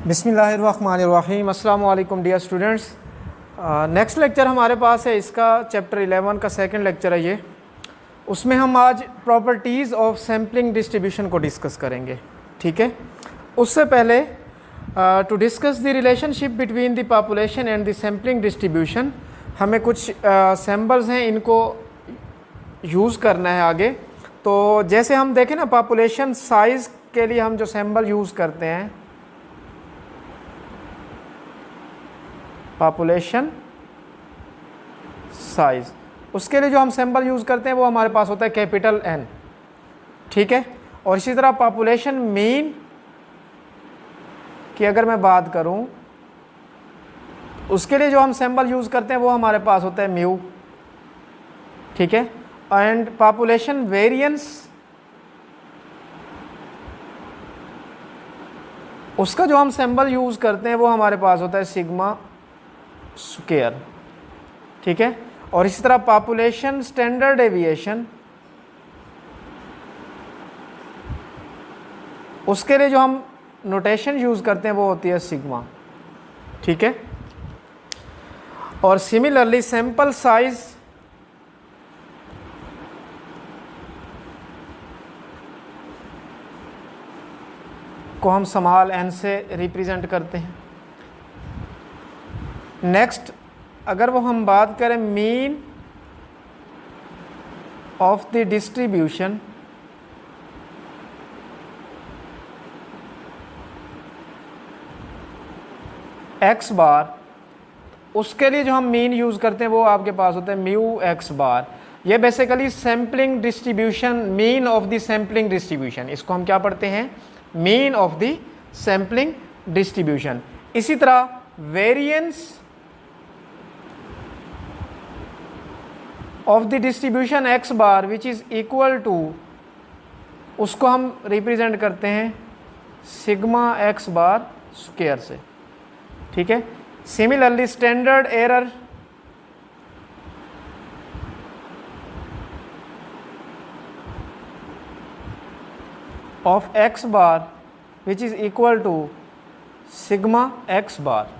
बिस्मिल्लाहिर्रहमानिर्रहीम। अस्सलाम वालेकुम डियर स्टूडेंट्स। नेक्स्ट लेक्चर हमारे पास है, इसका चैप्टर 11 का सेकंड लेक्चर है ये। उसमें हम आज प्रॉपर्टीज़ ऑफ सैम्पलिंग डिस्ट्रीब्यूशन को डिस्कस करेंगे, ठीक है। उससे पहले to discuss the relationship between the population and the sampling distribution हमें कुछ सिंबल्स हैं, इनको यूज़ करना है आगे। तो जैसे हम देखें ना, पॉपुलेशन साइज़ के लिए हम जो सिंबल यूज़ करते हैं, पॉपुलेशन साइज, उसके लिए जो हम सिंबल यूज़ करते हैं वो हमारे पास होता है कैपिटल N, ठीक है। और इसी तरह पॉपुलेशन मीन की अगर मैं बात करूं, उसके लिए जो हम सिंबल यूज़ करते हैं वो हमारे पास होता है म्यू, ठीक है। एंड पॉपुलेशन वेरिएंस, उसका जो हम सिंबल यूज़ करते हैं वो हमारे पास होता है सिग्मा स्क्वायर, ठीक है। और इसी तरह पॉपुलेशन स्टैंडर्ड डेविएशन, उसके लिए जो हम नोटेशन यूज़ करते हैं वो होती है सिग्मा, ठीक है। और सिमिलरली सैंपल साइज को हम स्मॉल n से रिप्रेजेंट करते हैं। नेक्स्ट, अगर वो हम बात करें mean of the distribution, x bar, उसके लिए जो हम मीन यूज़ करते हैं वो आपके पास होता है म्यू एक्स बार। ये basically sampling distribution, mean of the sampling distribution, इसको हम क्या पढ़ते हैं, mean of the sampling distribution. इसी तरह variance of the distribution x bar which is equal to, उसको हम रिप्रेजेंट करते हैं सिग्मा एक्स बार स्क्वायर से, ठीक है। Similarly standard error of x bar which is equal to sigma x bar,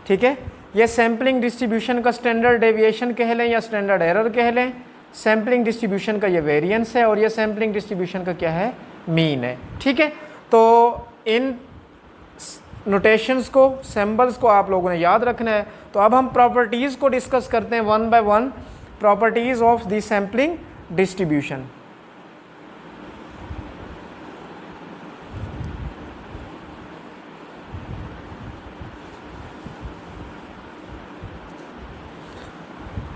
ठीक है। ये सैम्पलिंग डिस्ट्रीब्यूशन का स्टैंडर्ड डेविएशन कह लें या स्टैंडर्ड एरर कह लें। सैम्पलिंग डिस्ट्रीब्यूशन का ये वेरिएंस है और ये सैम्पलिंग डिस्ट्रीब्यूशन का क्या है, मीन है, ठीक है। तो इन नोटेशंस को, सिंबल्स को आप लोगों ने याद रखना है। तो अब हम प्रॉपर्टीज़ को डिस्कस करते हैं one by one, properties of the sampling distribution.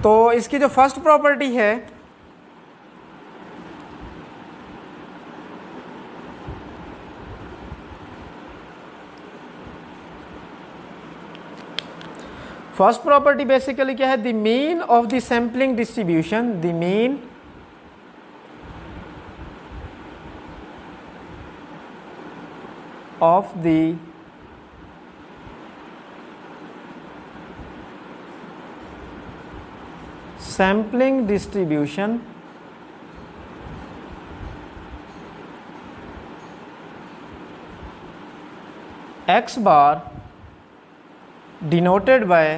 तो इसकी जो फर्स्ट प्रॉपर्टी है, फर्स्ट प्रॉपर्टी बेसिकली क्या है, the mean of the sampling distribution, the mean of the sampling distribution x bar denoted by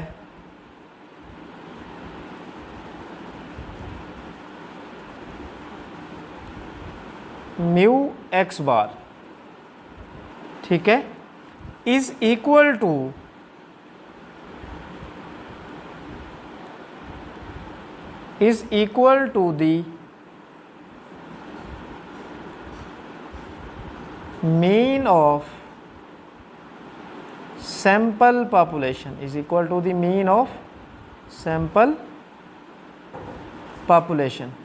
mu x bar, ठीक है, is equal to the mean of sample population, is equal to the mean of sample population।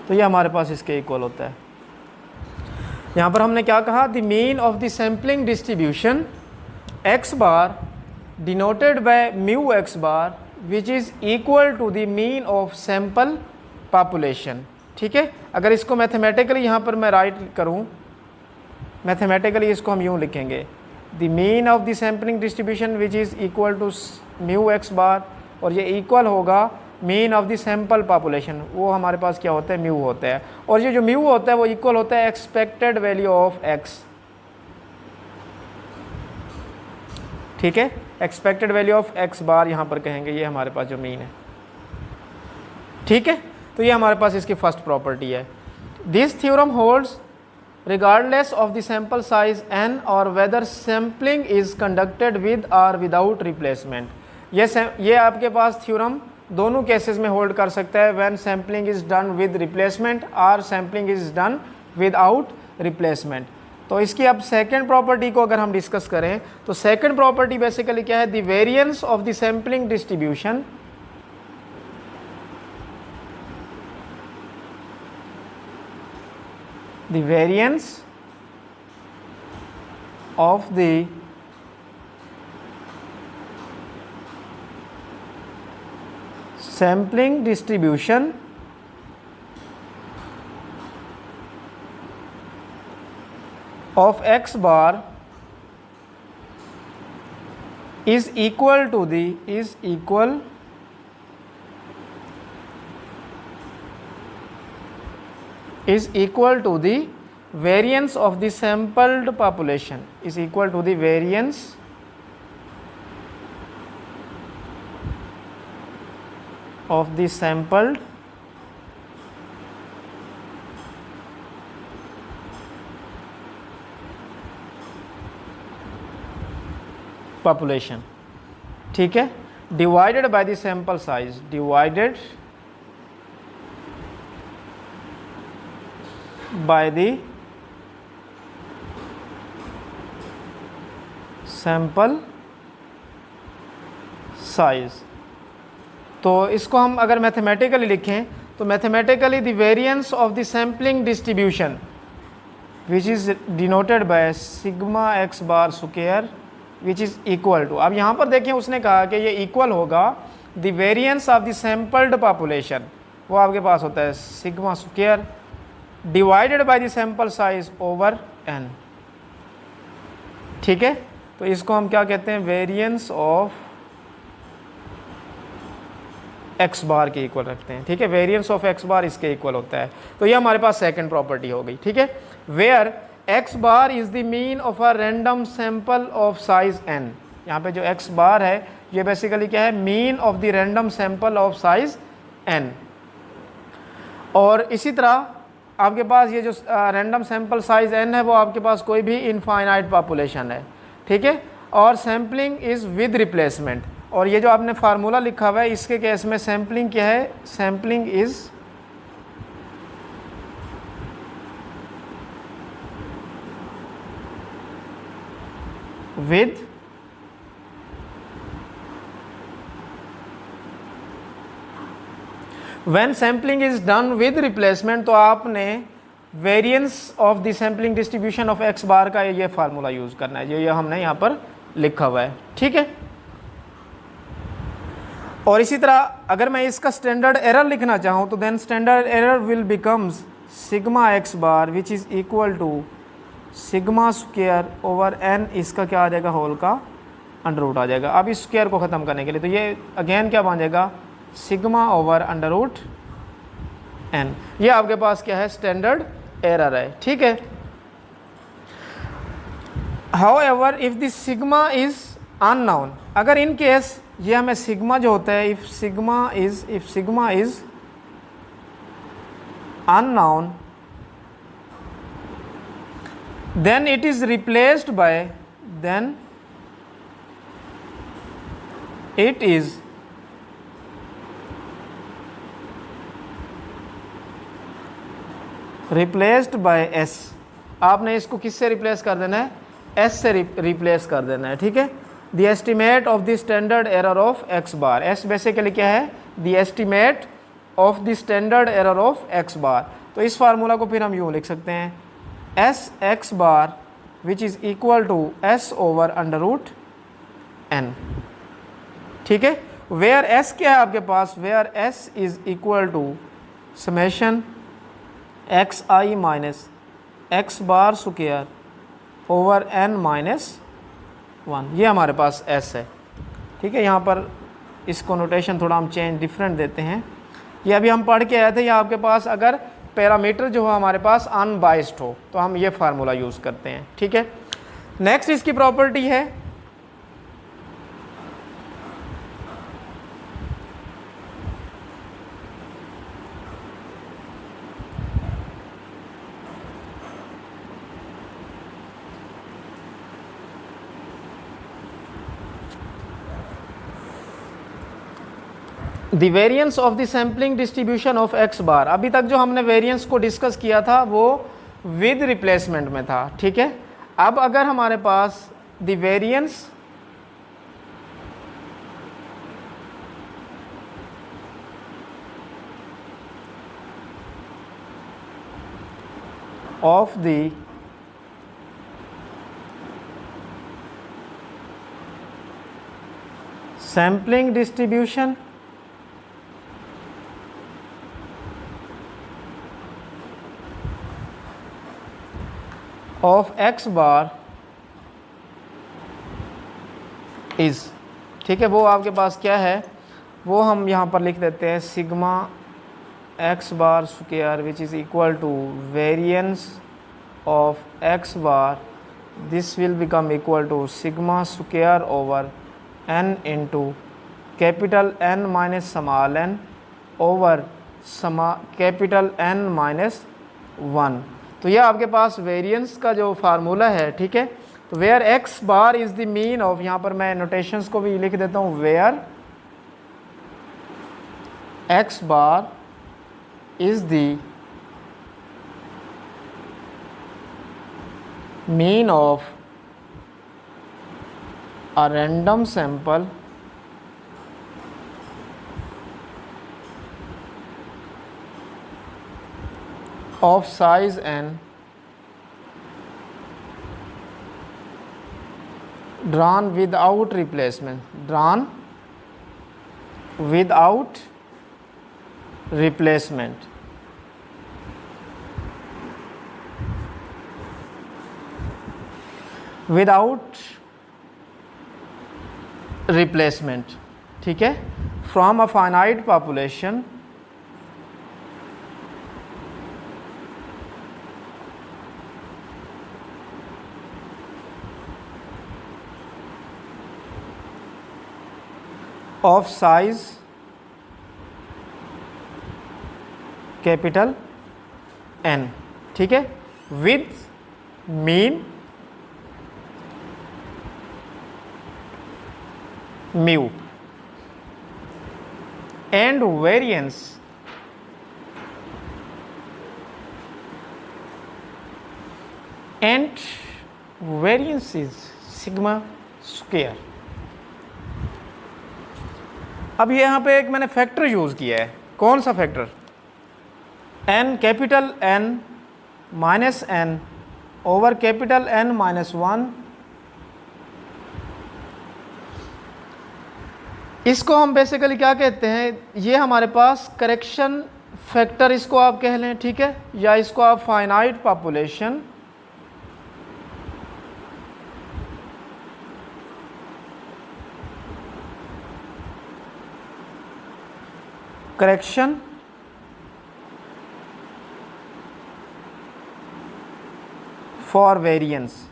तो ये हमारे पास इसके equal होता है। यहाँ पर हमने क्या कहा, the mean of the sampling distribution x bar denoted by mu x bar which is equal to the mean of sample population, ठीक है। अगर इसको मैथमेटिकली यहाँ पर मैं राइट करूँ, मैथमेटिकली इसको हम यूँ लिखेंगे, the mean of the sampling distribution which is equal to mu x bar, और ये इक्वल होगा mean of the sample population, वो हमारे पास क्या होता है, म्यू होता है। और ये जो म्यू होता है वो इक्वल होता है एक्सपेक्टेड वैल्यू ऑफ एक्स, ठीक है, एक्सपेक्टेड वैल्यू ऑफ एक्स बार यहाँ पर कहेंगे, ये हमारे पास जो मीन है। ठीक है, तो ये हमारे पास इसकी फर्स्ट प्रॉपर्टी है। This theorem holds regardless of the sample size n or whether sampling is conducted with or without replacement। ये आपके पास थ्योरम दोनों केसेस में होल्ड कर सकता है, when sampling is done with replacement और sampling is done without replacement। तो इसकी अब सेकंड प्रॉपर्टी को अगर हम डिस्कस करें तो सेकंड प्रॉपर्टी बेसिकली क्या है, the variance of the sampling distribution the variance of the sampling distribution of x bar is equal to the variance of the sampled population, is equal to the variance of the sampled population। ठीक है, divided by the sample size, divided by the sample size। तो इसको हम अगर mathematically लिखें तो mathematically the variance of the sampling distribution which is denoted by sigma x bar square which is equal to, अब यहाँ पर देखें उसने कहा कि ये इक्वल होगा the variance of the sampled population, वो आपके पास होता है sigma square divided by the sample size over n। ठीक है, तो इसको हम क्या कहते हैं, वेरिएंस ऑफ x बार के इक्वल रखते हैं। ठीक है, वेरिएंस ऑफ x बार इसके इक्वल होता है। तो ये हमारे पास सेकंड प्रॉपर्टी हो गई। ठीक है, where x bar is the mean of a random sample of size n। यहाँ पे जो x बार है ये बेसिकली क्या है, mean of the random sample of size n। और इसी तरह आपके पास ये जो रैंडम सैंपल साइज n है वो आपके पास कोई भी इनफाइनाइट पॉपुलेशन है। ठीक है, और सैम्पलिंग इज़ विद रिप्लेसमेंट, और ये जो आपने फार्मूला लिखा हुआ है इसके केस में सैम्पलिंग क्या है, sampling is with when sampling is done with replacement, तो आपने variance of the sampling distribution of x bar का ये फार्मूला यूज़ करना है, जो ये हमने यहाँ पर लिखा हुआ है। ठीक है, और इसी तरह अगर मैं इसका स्टैंडर्ड एरर लिखना चाहूँ तो then standard error will becomes sigma x bar which is equal to sigma square over n, इसका क्या आ जाएगा, होल का अंडर रूट आ जाएगा। अब इस स्क्वायर को ख़त्म करने के लिए तो ये अगेन क्या बन जाएगा, sigma over under root n। ये आपके पास क्या है, स्टैंडर्ड एरर है। ठीक है, however if the sigma is unknown, अगर इन केस ये हमें सिग्मा जो होता है, if sigma is unknown then it is replaced by s। आपने इसको किससे रिप्लेस कर देना है, s से रिप्लेस कर देना है। ठीक है, the estimate of the standard error of x bar, s basically क्या है, the estimate of the standard error of x बार। तो इस फार्मूला को फिर हम यूँ लिख सकते हैं, S x bar which is equal to S over under root n। ठीक है, वेयर s क्या है आपके पास, where s is equal to summation X I minus X bar square over n minus 1, ये हमारे पास s है। ठीक है, यहाँ पर इसको नोटेशन थोड़ा हम चेंज डिफरेंट देते हैं। ये अभी हम पढ़ के आए थे, या आपके पास अगर पैरामीटर जो है हमारे पास अनबाइस्ड हो तो हम ये फार्मूला यूज़ करते हैं। ठीक है, नेक्स्ट इसकी प्रॉपर्टी है the variance of the sampling distribution of x bar. अभी तक जो हमने वेरिएंस को डिस्कस किया था वो विद रिप्लेसमेंट में था, ठीक है। अब अगर हमारे पास the variance of the sampling distribution of x bar is, ठीक है, वो आपके पास क्या है, वो हम यहाँ पर लिख देते हैं sigma x bar square which is equal to variance of x bar. This will become equal to sigma square over n into capital N minus small n over capital N minus 1। तो यह आपके पास variance का जो formula है, ठीक है। तो where x bar is the mean of, यहाँ पर मैं नोटेशंस को भी लिख देता हूँ, where x bar is the mean of a random sample of size n drawn without replacement, drawn without replacement। Without replacement, ठीक है, from a finite population of size capital N, ठीक है, with mean mu and variance is sigma square. अब यहाँ पे एक मैंने factor use किया है, कौन सा factor, n capital N minus n over capital N minus 1। इसको हम बेसिकली क्या कहते हैं, ये हमारे पास करेक्शन फैक्टर इसको आप कह लें, ठीक है, या इसको आप finite population correction for variance.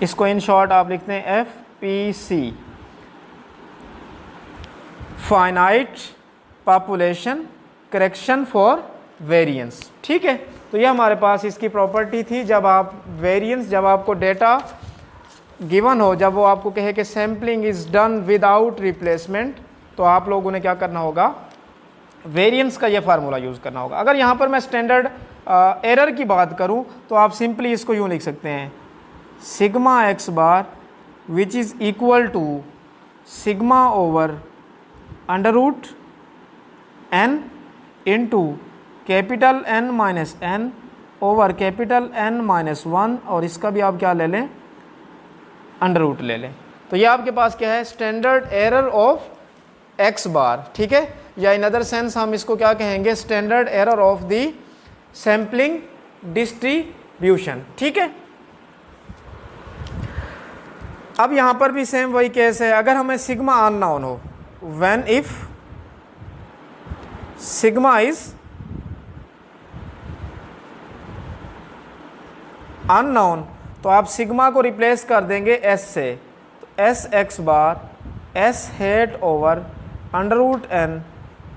इसको इन शॉर्ट आप लिखते हैं FPC, finite population correction for variance, ठीक है। तो ये हमारे पास इसकी प्रॉपर्टी थी, जब आप वेरिएंस, जब आपको डेटा गिवन हो, जब वो आपको कहे कि sampling is done without replacement, तो आप लोगों ने क्या करना होगा, वेरिएंस का ये फार्मूला यूज़ करना होगा। अगर यहाँ पर मैं स्टैंडर्ड एरर की बात करूँ तो आप सिंपली इसको यूँ लिख सकते हैं, sigma x bar which is equal to sigma over under root n into capital N minus n over capital N minus 1, और इसका भी आप क्या ले लें, अंडर रूट ले लें। तो ये आपके पास क्या है, standard error of x bar, ठीक है, या इन अदर सेंस हम इसको क्या कहेंगे, standard error of the sampling distribution, ठीक है। अब यहाँ पर भी सेम वही केस है, अगर हमें सिग्मा अननोन हो, when if sigma is unknown, तो आप सिग्मा को रिप्लेस कर देंगे s से, तो s x bar s hat over under root n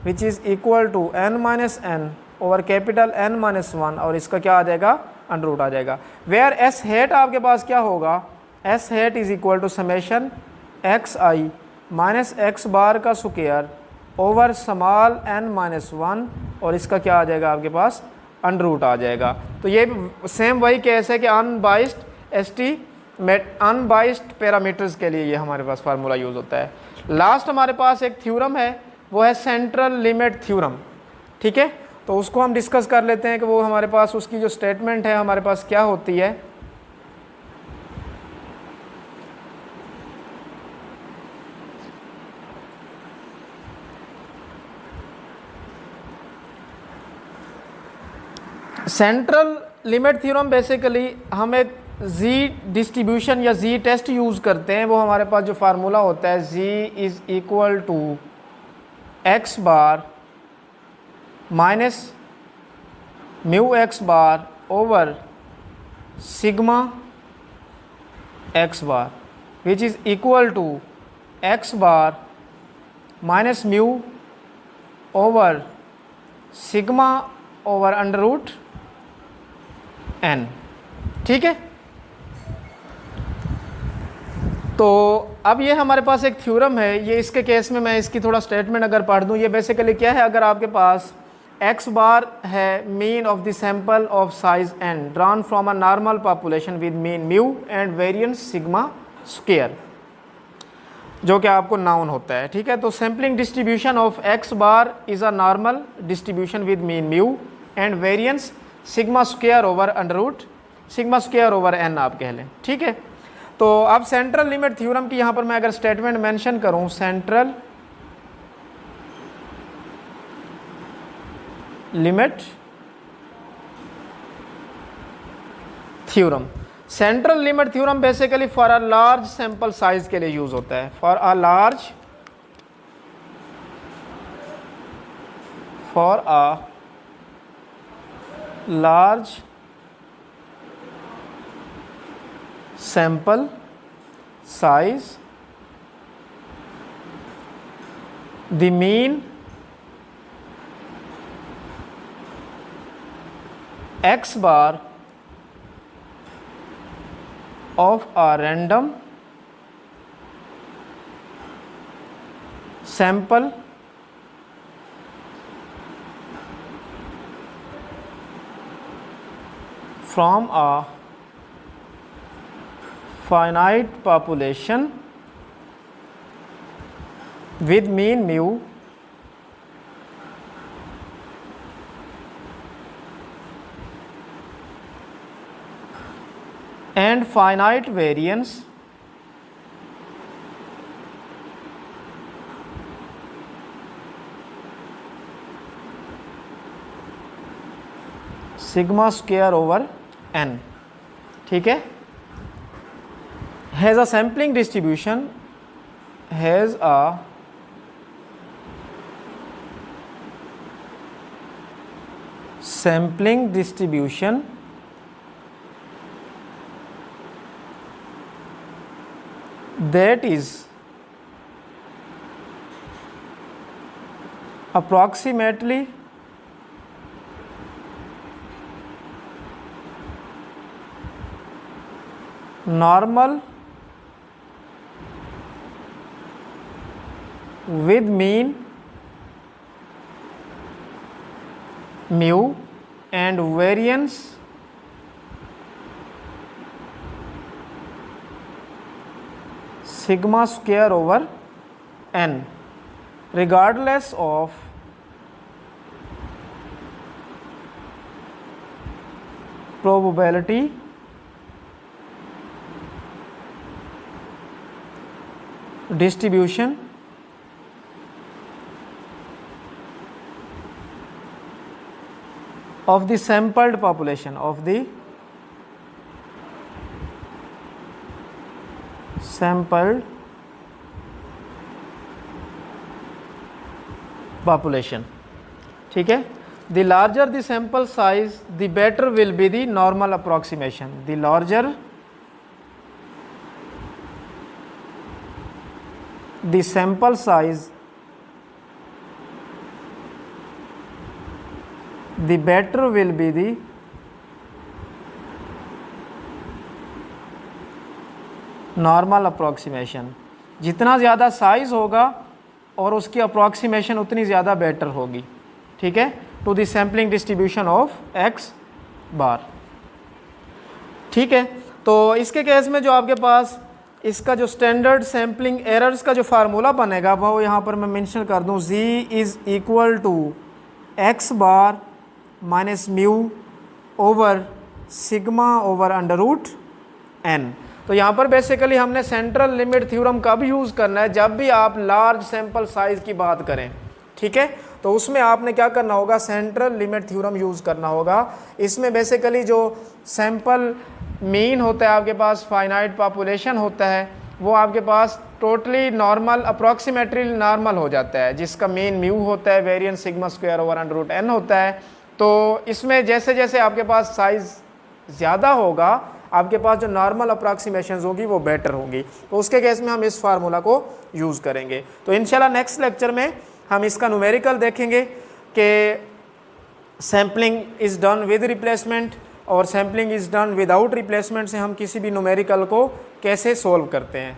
which is equal to n minus n over capital N minus 1, और इसका क्या आ जाएगा, अंडर रूट आ जाएगा। वेयर s हेट आपके पास क्या होगा, S hat is equal to summation X I minus X bar का square over small N minus one, और इसका क्या आ जाएगा आपके पास अंडर रूट आ जाएगा। तो ये सेम वही केस है कि अनबाइस्ड पैरामीटर्स के लिए ये हमारे पास फार्मूला यूज़ होता है। लास्ट हमारे पास एक थ्योरम है, वो है सेंट्रल लिमिट थ्योरम। ठीक है, तो उसको हम डिस्कस कर लेते हैं कि वो हमारे पास उसकी जो स्टेटमेंट है हमारे पास क्या होती है। सेंट्रल लिमिट थ्योरम बेसिकली हम एक जी डिस्ट्रीब्यूशन या जी टेस्ट यूज़ करते हैं। वो हमारे पास जो फार्मूला होता है जी is equal to x bar minus mu x bar over sigma x bar which is equal to x bar minus mu over sigma over under root N. ठीक है, तो अब ये हमारे पास एक थ्योरम है। ये इसके केस में मैं इसकी थोड़ा स्टेटमेंट अगर पढ़ दूँ, ये बेसिकली क्या है, अगर आपके पास एक्स बार है mean of the sample of size n drawn from a normal population with mean mu and variance sigma square, जो कि आपको नाउन होता है। ठीक है, तो sampling distribution of x bar is a normal distribution with mean mu and variance sigma square over under root sigma square over n आप कह लें। ठीक है, तो अब सेंट्रल लिमिट थ्योरम की यहाँ पर मैं अगर स्टेटमेंट मेंशन करूँ, central limit theorem, central limit theorem basically for a large sample size के लिए यूज होता है। For a large sample size, the mean x bar of a random sample from a finite population with mean mu and finite variance sigma square over n। ठीक है, has a sampling distribution that is approximately normal with mean mu and variance sigma square over n regardless of probability distribution of the sampled population ठीक है, the larger the sample size the better will be the normal approximation, the larger the sample size the better will be the normal approximation, जितना ज़्यादा size होगा और उसकी approximation उतनी ज़्यादा better होगी, ठीक है, to the sampling distribution of x bar. ठीक है, तो इसके केस में जो आपके पास इसका जो स्टैंडर्ड सैम्पलिंग एरर्स का जो फार्मूला बनेगा वो यहाँ पर मैं मेंशन कर दूँ, z is equal to x bar minus mu over sigma over under root n। तो यहाँ पर बेसिकली हमने सेंट्रल लिमिट थ्योरम कब यूज़ करना है, जब भी आप लार्ज सैंपल साइज़ की बात करें, ठीक है, तो उसमें आपने क्या करना होगा, सेंट्रल लिमिट थ्योरम यूज़ करना होगा। इसमें बेसिकली जो सैंपल मीन होता है आपके पास, फाइनाइट पॉपुलेशन होता है, वो आपके पास टोटली नॉर्मल अप्रॉक्सीमेटली नॉर्मल हो जाता है, जिसका मीन म्यू होता है, variance sigma square over under root n होता है। तो इसमें जैसे जैसे आपके पास साइज़ ज़्यादा होगा, आपके पास जो नॉर्मल अप्रॉक्सीमेशंस होगी वो बेटर होंगी। तो उसके केस में हम इस फार्मूला को यूज़ करेंगे। तो इंशाल्लाह नेक्स्ट लेक्चर में हम इसका न्यूमेरिकल देखेंगे कि sampling is done with replacement और sampling is done without replacement से हम किसी भी न्यूमेरिकल को कैसे सोल्व करते हैं।